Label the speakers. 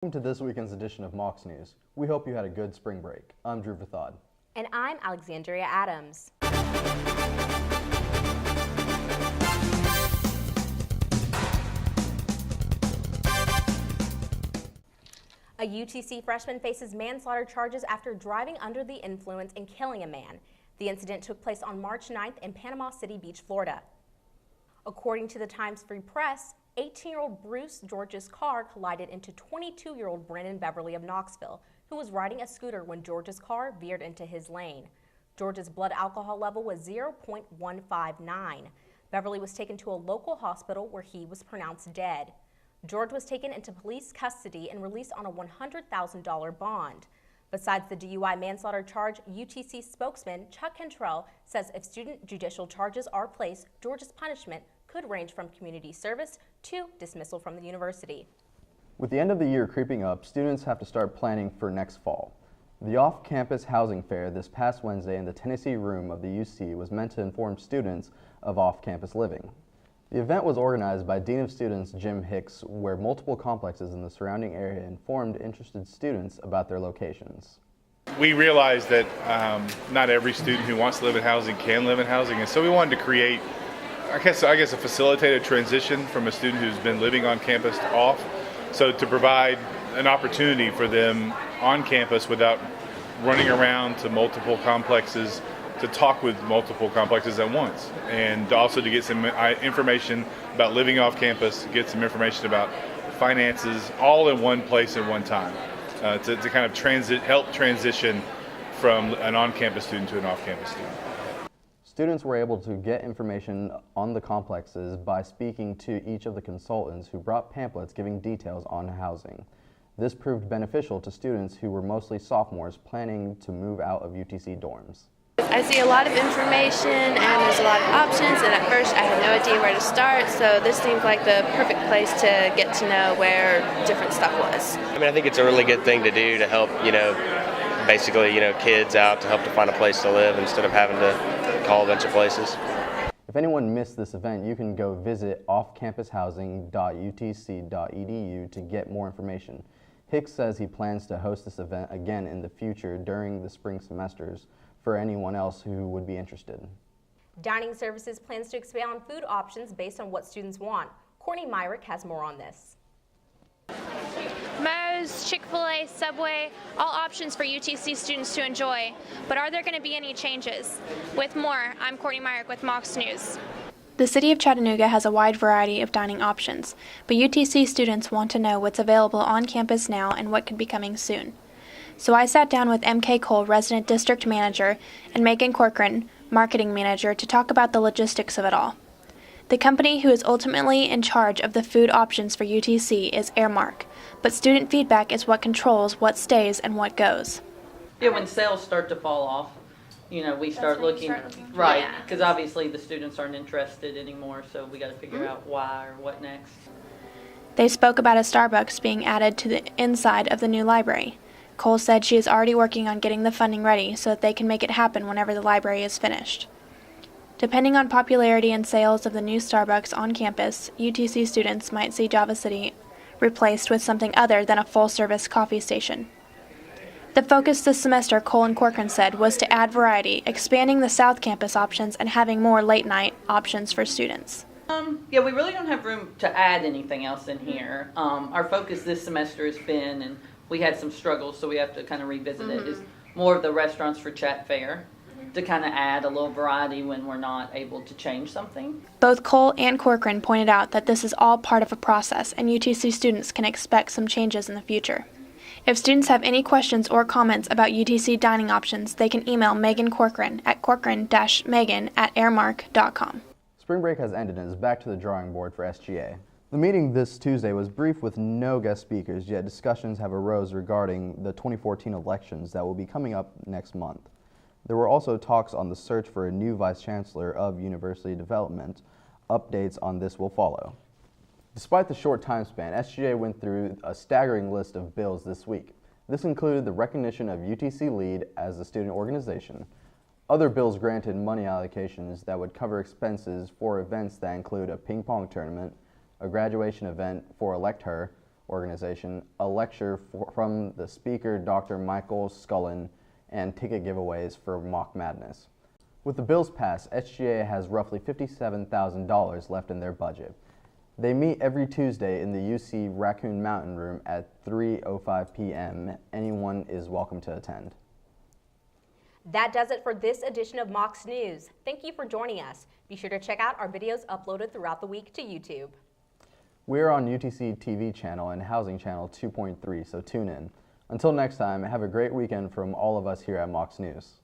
Speaker 1: Welcome to this weekend's edition of Mocs News. We hope you had a good spring break. I'm Dhruv Rathod.
Speaker 2: And I'm Alexandria Adams. A UTC freshman faces manslaughter charges after driving under the influence and killing a man. The incident took place on March 9th in Panama City Beach, Florida. According to the Times Free Press, 18-year-old Bruce George's car collided into 22-year-old Brandon Beverly of Knoxville, who was riding a scooter when George's car veered into his lane. George's blood alcohol level was 0.159. Beverly was taken to a local hospital where he was pronounced dead. George was taken into police custody and released on a $100,000 bond. Besides the DUI manslaughter charge, UTC spokesman Chuck Cantrell says if student judicial charges are placed, George's punishment could range from community service to dismissal from the university.
Speaker 1: With the end of the year creeping up, students have to start planning for next fall. The off-campus housing fair this past Wednesday in the Tennessee room of the UC was meant to inform students of off-campus living. The event was organized by Dean of Students Jim Hicks, where multiple complexes in the surrounding area informed interested students about their locations.
Speaker 3: We realized that not every student who wants to live in housing can live in housing, and so we wanted to create, I guess a facilitated transition from a student who's been living on campus to off, so to provide an opportunity for them on campus without running around to multiple complexes, to talk with multiple complexes at once, and also to get some information about living off campus, get some information about finances, all in one place at one time, to kind of help transition from an on-campus student to an off-campus student.
Speaker 1: Students were able to get information on the complexes by speaking to each of the consultants who brought pamphlets giving details on housing. This proved beneficial to students who were mostly sophomores planning to move out of UTC dorms.
Speaker 4: I see a lot of information and there's a lot of options, and at first I had no idea where to start, so this seemed like the perfect place to get to know where different stuff was.
Speaker 5: I mean, I think it's a really good thing to do to help, basically, kids out, to help to find a place to live instead of having to call a bunch of places.
Speaker 1: If anyone missed this event, you can go visit offcampushousing.utc.edu to get more information. Hicks says he plans to host this event again in the future during the spring semesters for anyone else who would be interested.
Speaker 2: Dining Services plans to expand on food options based on what students want. Courtney Myrick has more on this.
Speaker 6: Moe's, Chick-fil-A, Subway, all options for UTC students to enjoy. But are there going to be any changes? With more, I'm Courtney Myrick with Mocs News.
Speaker 7: The city of Chattanooga has a wide variety of dining options, but UTC students want to know what's available on campus now and what could be coming soon. So I sat down with MK Cole, resident district manager, and Megan Corcoran, marketing manager, to talk about the logistics of it all. The company who is ultimately in charge of the food options for UTC is Airmark, but student feedback is what controls what stays and what goes.
Speaker 8: Yeah, when sales start to fall off, we start looking, right, because obviously the students aren't interested anymore, so we got to figure out why or what next.
Speaker 7: They spoke about a Starbucks being added to the inside of the new library. Cole said she is already working on getting the funding ready so that they can make it happen whenever the library is finished. Depending on popularity and sales of the new Starbucks on campus, UTC students might see Java City replaced with something other than a full-service coffee station. The focus this semester, Cole and Corcoran said, was to add variety, expanding the South Campus options and having more late-night options for students.
Speaker 8: Yeah, we really don't have room to add anything else in here. Our focus this semester has been, and we had some struggles, so we have to kind of revisit it, is more of the restaurants for Chat Fair, to kind of add a little variety when we're not able to change something.
Speaker 7: Both Cole and Corcoran pointed out that this is all part of a process, and UTC students can expect some changes in the future. If students have any questions or comments about UTC dining options, they can email Megan Corcoran at corcoran-megan@airmark.com.
Speaker 1: Spring break has ended and is back to the drawing board for SGA. The meeting this Tuesday was brief with no guest speakers, yet discussions have arose regarding the 2014 elections that will be coming up next month. There were also talks on the search for a new Vice Chancellor of University Development. Updates on this will follow. Despite the short time span, SGA went through a staggering list of bills this week. This included the recognition of UTC LEAD as a student organization. Other bills granted money allocations that would cover expenses for events that include a ping pong tournament, a graduation event for Elect Her, organization, a lecture from the speaker, Dr. Michael Scullin, and ticket giveaways for Mock Madness. With the bills passed, SGA has roughly $57,000 left in their budget. They meet every Tuesday in the UC Raccoon Mountain Room at 3:05 p.m. Anyone is welcome to attend.
Speaker 2: That does it for this edition of Mocs News. Thank you for joining us. Be sure to check out our videos uploaded throughout the week to YouTube.
Speaker 1: We're on UTC TV channel and Housing Channel 2.3, so tune in. Until next time, have a great weekend from all of us here at Mocs News.